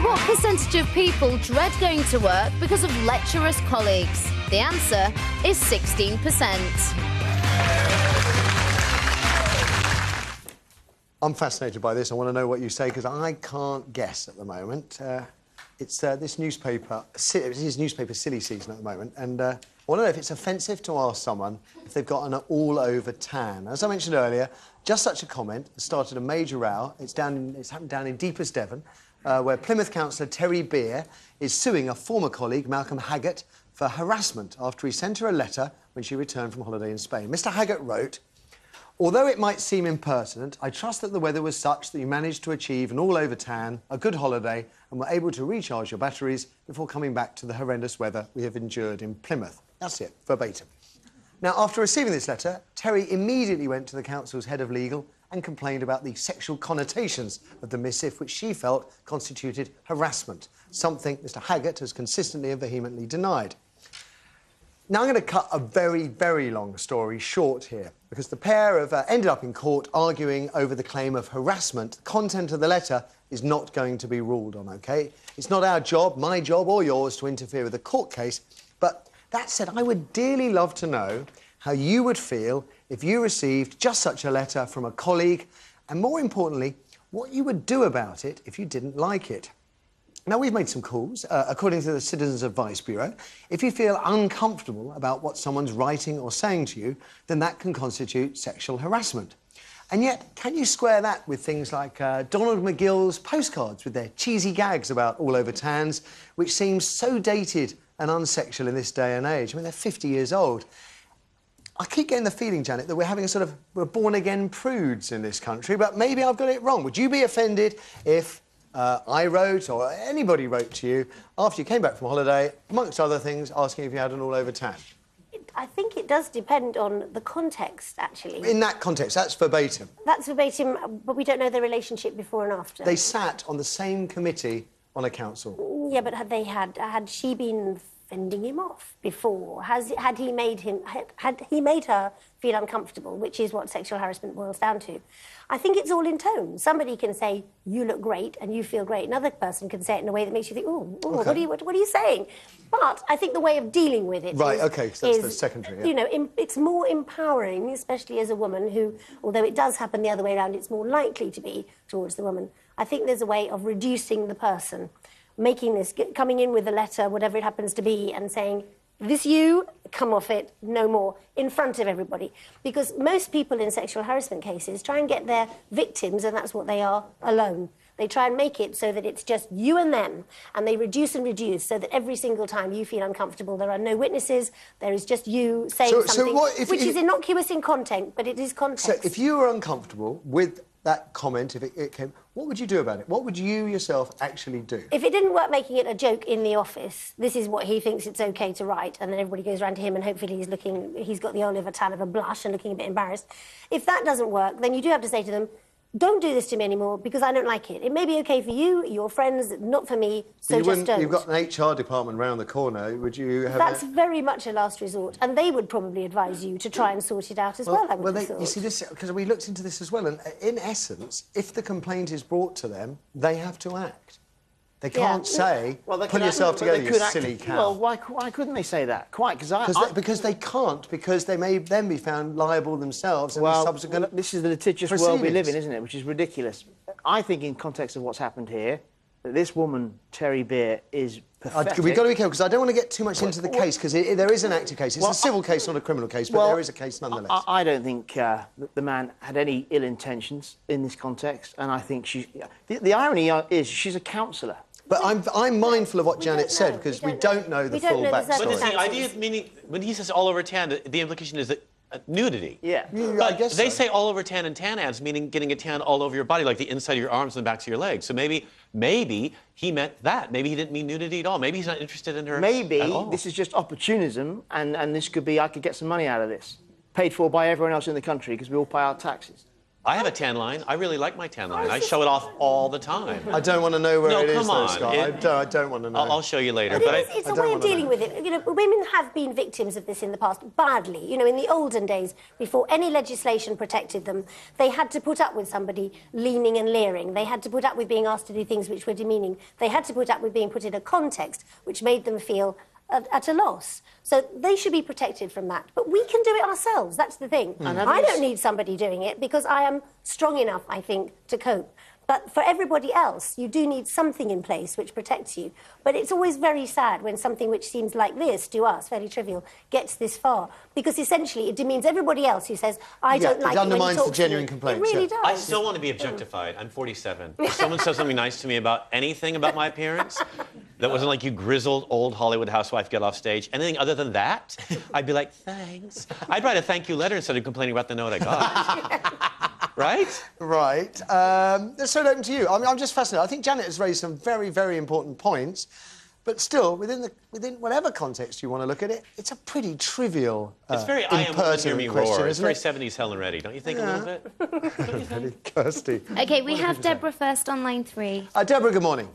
what percentage of people dread going to work because of lecherous colleagues? The answer is 16%. I'm fascinated by this. I want to know what you say, because I can't guess at the moment. It's this newspaper, it is newspaper silly season at the moment, and I want to know if it's offensive to ask someone if they've got an all-over tan. As I mentioned earlier, just such a comment has started a major row. It's happened down in deepest Devon, where Plymouth councillor Terry Beer is suing a former colleague, Malcolm Haggart, for harassment after he sent her a letter when she returned from holiday in Spain. Mr Haggart wrote, "Although it might seem impertinent, I trust that the weather was such that you managed to achieve an all-over tan, a good holiday, and were able to recharge your batteries before coming back to the horrendous weather we have endured in Plymouth." That's it, verbatim. Now, after receiving this letter, Terry immediately went to the council's head of legal and complained about the sexual connotations of the missive, which she felt constituted harassment, something Mr Haggart has consistently and vehemently denied. Now, I'm going to cut a very, very long story short here, because the pair have ended up in court arguing over the claim of harassment. The content of the letter is not going to be ruled on, OK? It's not our job, my job or yours, to interfere with a court case. But that said, I would dearly love to know how you would feel if you received just such a letter from a colleague, and more importantly, what you would do about it if you didn't like it. Now, we've made some calls. According to the Citizens Advice Bureau, if you feel uncomfortable about what someone's writing or saying to you, then that can constitute sexual harassment. And yet, can you square that with things like Donald McGill's postcards with their cheesy gags about all-over tans, which seems so dated and unsexual in this day and age? I mean, they're 50 years old. I keep getting the feeling, Janet, that we're having we're born-again prudes in this country, but maybe I've got it wrong. Would you be offended if I wrote, or anybody wrote to you, after you came back from holiday, amongst other things, asking if you had an all-over tan? I think it does depend on the context, actually. In that context, that's verbatim. That's verbatim, but we don't know the relationship before and after. They sat on the same committee on a council. Yeah, but had she been fending him off before? Had he made her feel uncomfortable, which is what sexual harassment boils down to? I think it's all in tone. Somebody can say, "You look great," and you feel great. Another person can say it in a way that makes you think, "Oh, okay. what are you saying?" But I think the way of dealing with it so that's the secondary, yeah. You know, it's more empowering, especially as a woman who, although it does happen the other way around, it's more likely to be towards the woman. I think there's a way of reducing the person, coming in with a letter, whatever it happens to be, and saying, "This you, come off it, no more," in front of everybody. Because most people in sexual harassment cases try and get their victims, and that's what they are, alone. They try and make it so that it's just you and them, and they reduce and reduce so that every single time you feel uncomfortable, there are no witnesses, there is just you saying something, which is innocuous in content, but it is context. So if you were uncomfortable with that comment, if it came, what would you do about it? What would you yourself actually do? If it didn't work making it a joke in the office, this is what he thinks it's OK to write, and then everybody goes around to him and hopefully he's got the olive tan of a blush and looking a bit embarrassed. If that doesn't work, then you do have to say to them, "Don't do this to me anymore because I don't like it. It may be OK for you, your friends, not for me, so just don't." You've got an HR department round the corner. Would you have... That's very much a last resort, and they would probably advise you to try and sort it out as well, I would have thought. You see, this, because we looked into this as well, and in essence, if the complaint is brought to them, they have to act. They can't say, "Pull yourself together, you silly cow." Well, why couldn't they say that? Quite, because they can't, because they may then be found liable themselves in the subsequent... This is the litigious world we live in, isn't it? Which is ridiculous. I think, in context of what's happened here, that this woman, Terry Beer, is pathetic. We've got to be careful, because I don't want to get too much into the case, because there is an active case. It's a civil case, not a criminal case, but there is a case nonetheless. I don't think the man had any ill intentions in this context, and I think the irony is she's a counsellor. But I'm mindful of what Janet said, because we don't know the full backstory. But is the idea, meaning, when he says all over tan, the implication is that nudity. Yeah. I guess they say all over tan and tan ads, meaning getting a tan all over your body, like the inside of your arms and the backs of your legs. So maybe he meant that. Maybe he didn't mean nudity at all. Maybe he's not interested in her Maybe at all. This is just opportunism, and this could be, I could get some money out of this, paid for by everyone else in the country, because we all pay our taxes. I have a tan line. I really like my tan line. I show it off all the time. I don't want to know where it is, come on. Scott. I don't want to know. I'll show you later. But it's a way of dealing with it. You know, women have been victims of this in the past, badly. You know, in the olden days, before any legislation protected them, they had to put up with somebody leaning and leering. They had to put up with being asked to do things which were demeaning. They had to put up with being put in a context which made them feel at a loss. So they should be protected from that. But we can do it ourselves, that's the thing. I don't need somebody doing it because I am strong enough, I think, to cope. But for everybody else, you do need something in place which protects you. But it's always very sad when something which seems like this to us, very trivial, gets this far. Because essentially it demeans everybody else who says, I don't like it when you talk to me. It undermines the genuine complaints. It really does. I still want to be objectified. I'm 47. If someone says something nice to me about anything about my appearance, that wasn't like you grizzled old Hollywood housewife get off stage, anything other than that, I'd be like, thanks. I'd write a thank you letter instead of complaining about the note I got. Right? Right. Let's throw it open to you. I'm just fascinated. I think Janet has raised some very, very important points, but still, within whatever context you want to look at it, it's a pretty trivial, it's very I am woman, hear me roar. It's very it? 70s Helen Reddy, don't you think a little bit? Really Kirsty. OK, we have Deborah first on line 3. Deborah, good morning.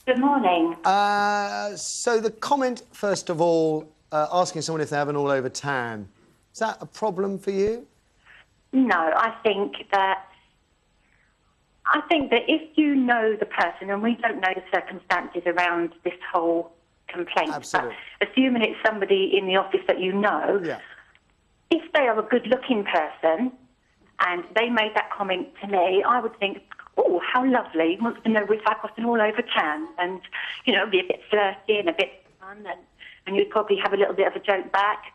Good morning. So the comment, first of all, asking someone if they have an all-over tan, is that a problem for you? No, I think that if you know the person, and we don't know the circumstances around this whole complaint, Absolutely. but assuming it's somebody in the office that you know, Yeah. if they are a good-looking person and they made that comment to me, I would think, oh, how lovely. He wants to know if I've got an all-over tan, and, you know, be a bit flirty and a bit fun, and you'd probably have a little bit of a joke back.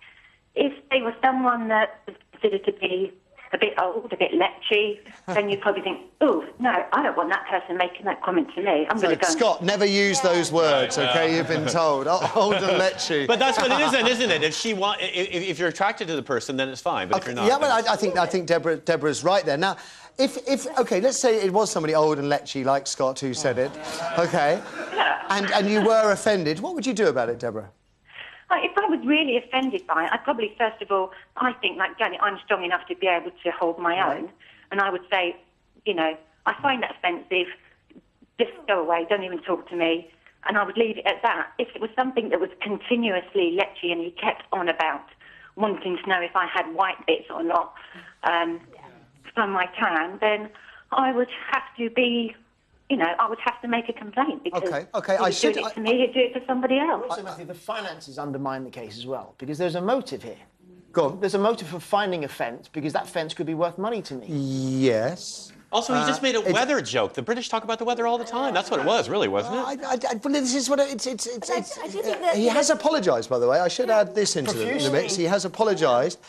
If they were someone that was considered to be a bit old, a bit lechy, then you'd probably think, oh, no, I don't want that person making that comment to me. I'm going to go... Scott, never use those words, OK? You've been told. Old and lechy. But that's what it is then, isn't it? If you're attracted to the person, then it's fine. But if you're not... Yeah, but I think Deborah's right there. Now, if OK, let's say it was somebody old and lechy like Scott who said it, OK? And you were offended, what would you do about it, Deborah? If I was really offended by it, I'd probably, first of all, I think, like Janet, I'm strong enough to be able to hold my own. And I would say, you know, I find that offensive, just go away, don't even talk to me. And I would leave it at that. If it was something that was continuously lechy and he kept on about wanting to know if I had white bits or not from my tan, then I would have to be... You know, I would have to make a complaint because OK, if you do it to me, he'd do it to somebody else. Also, Matthew, the finances undermine the case as well, because there's a motive here. Go on. There's a motive for finding a fence, because that fence could be worth money to me. Yes. Also, he just made a weather joke. The British talk about the weather all the time. That's what it was, really, wasn't it? Well, this is what he has apologised, by the way. I should add this into the mix. He has apologised.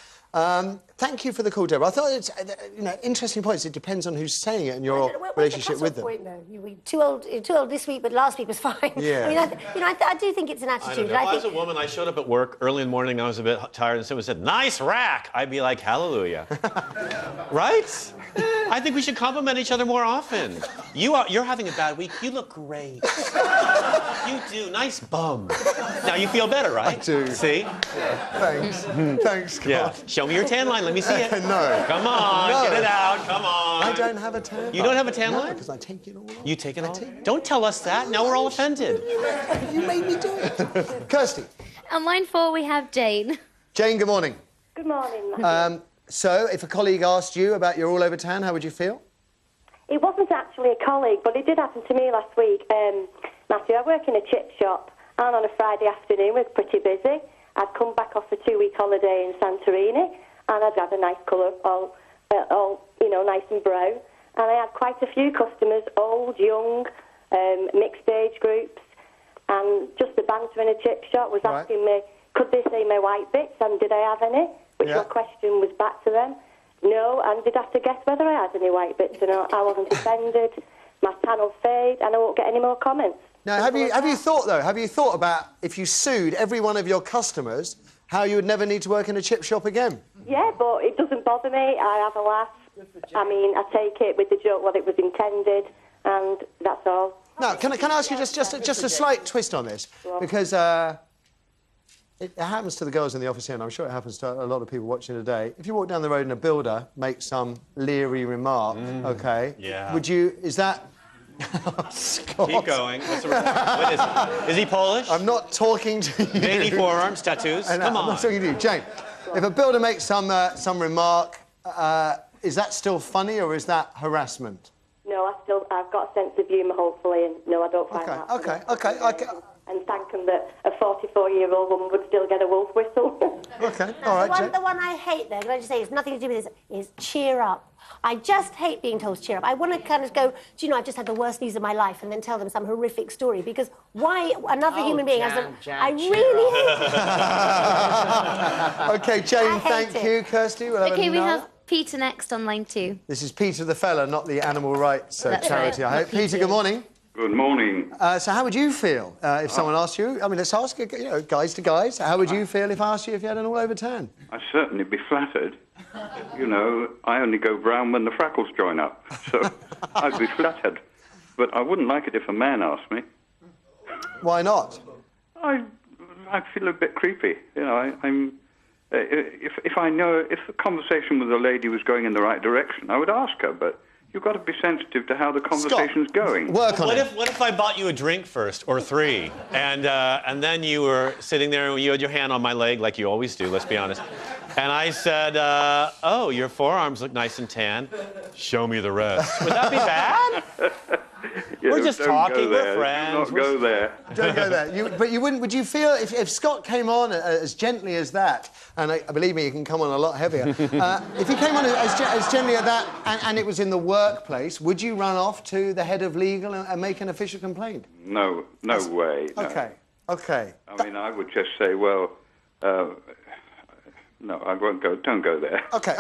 Thank you for the call, Deborah. I thought it's, you know, interesting points. It depends on who's saying it and your relationship with them. Point, though? You're too old this week, but last week was fine. Yeah. I mean, I do think it's an attitude. If I was a woman, I showed up at work early in the morning, I was a bit tired, and someone said, nice rack, I'd be like, hallelujah. Right? I think we should compliment each other more often. You're having a bad week. You look great. You do. Nice bum. Now you feel better, right? I do. See? Yeah. Thanks. Thanks, Scott. Yeah. Show me your tan line. Let me see it. No. Come on. No. Get it out. Come on. I don't have a tan line. You don't have a tan line? because I take it all off. You take it all? Don't tell us that. Now we're all offended. You made me do it. Kirsty. On line 4, we have Jane. Jane, good morning. Good morning. So, if a colleague asked you about your all-over tan, how would you feel? It wasn't actually a colleague, but it did happen to me last week. Matthew, I work in a chip shop, and on a Friday afternoon we're pretty busy. I'd come back off a 2-week holiday in Santorini, and I'd had a nice colour, all you know, nice and brown. And I had quite a few customers, old, young, mixed age groups, and just the banter in a chip shop was asking me, could they see my white bits, and did I have any? Which my question was back to them. No, and they'd have to guess whether I had any white bits or not. I wasn't offended. My tan will fade, and I won't get any more comments. Now, have you thought about if you sued every one of your customers, how you would never need to work in a chip shop again? Yeah, but it doesn't bother me. I have a laugh. I mean, I take it with the joke what it was intended, and that's all. Now, can I ask you just a slight twist on this? Because it happens to the girls in the office here, and I'm sure it happens to a lot of people watching today. If you walk down the road and a builder makes some leery remark, OK? Yeah. Would you... Is that... Oh, Scott. Keep going. What's the what is he Polish? I'm not talking to you. Baby forearms, tattoos. Come Come on. I'm not talking to you. Jane, if a builder makes some remark, is that still funny or is that harassment? No, I've got a sense of humour, hopefully, and no, I don't find that. OK. And thank them that a 44-year-old woman would still get a wolf whistle. OK, all right, The one I hate, though, can I just say, it's nothing to do with this, is cheer up. I just hate being told to cheer up. I want to kind of go, do you know, I've just had the worst news of my life, and then tell them some horrific story, because why another human being has a... I really hate it. OK, Jane, thank you. Kirsty, we'll have OK, we another. have Peter next on line 2. This is Peter the fella, not the animal rights That's charity, right. I hope. Peter, good morning. Good morning. So how would you feel if someone asked you... I mean, let's ask, you know, guys to guys. How would you feel if I asked you if you had an all-over tan? I'd certainly be flattered. You know, I only go brown when the freckles join up, so I'd be flattered. But I wouldn't like it if a man asked me. Why not? I feel a bit creepy. You know, if I know if the conversation with a lady was going in the right direction, I would ask her. But you've got to be sensitive to how the conversation's going. Work on it. What if I bought you a drink first, or 3, and then you were sitting there and you had your hand on my leg like you always do, let's be honest, and I said, oh, your forearms look nice and tan. Show me the rest. Would that be bad? We're just talking, we're friends. Do not go there. Don't go there. But you wouldn't... Would you feel... If Scott came on as gently as that, and believe me, he can come on a lot heavier, if he came on as gently as that and it was in the workplace, would you run off to the head of legal and make an official complaint? No way. No. OK. I mean, I would just say, well, no, I won't go. Don't go there. OK.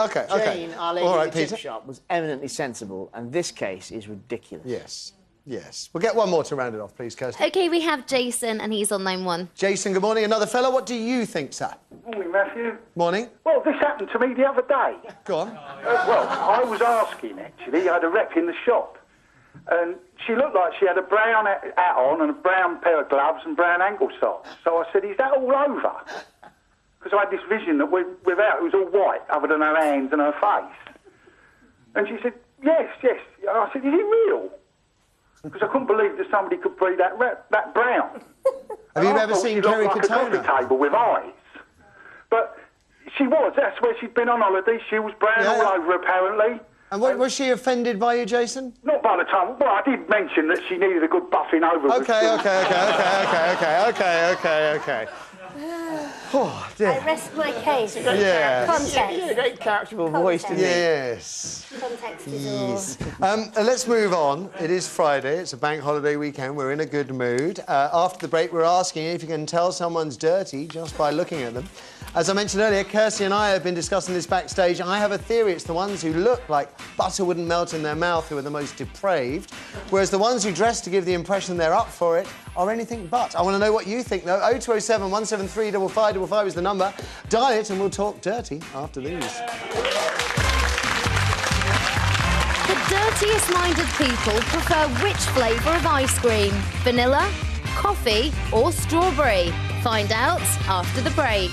Jane, our lady All right, at the Peter. chip shop, was eminently sensible, and this case is ridiculous. Yes. We'll get one more to round it off, please, Kirsty. OK, we have Jason, and he's on line 1. Jason, good morning. Another fella. What do you think, sir? Morning, Matthew. Morning. Well, this happened to me the other day. Go on. Well, I was asking, actually. I had a rep in the shop. And she looked like she had a brown hat on and a brown pair of gloves and brown ankle socks. So I said, is that all over? Because I had this vision that without it was all white, other than her hands and her face. And she said, yes. I said, is it real? Because I couldn't believe that somebody could be that brown. Have you ever seen Kerry Katona? Like a coffee table with eyes. But she was. That's where she'd been on holiday. She was brown all over, apparently. And was she offended by you, Jason? Not by the time. Well, I did mention that she needed a good buffing over. OK. Oh, dear. I rest my case. Yes. Context. You had a great characterable voice, didn't you? Yes. Context is all. Let's move on. It is Friday. It's a bank holiday weekend. We're in a good mood. After the break, we're asking if you can tell someone's dirty just by looking at them. As I mentioned earlier, Kirsty and I have been discussing this backstage. I have a theory. It's the ones who look like butter wouldn't melt in their mouth who are the most depraved, whereas the ones who dress to give the impression they're up for it are anything but. I want to know what you think, though. 0207 173 5555 is the number. Dial it and we'll talk dirty after these. The dirtiest-minded people prefer which flavour of ice cream? Vanilla, coffee or strawberry? Find out after the break.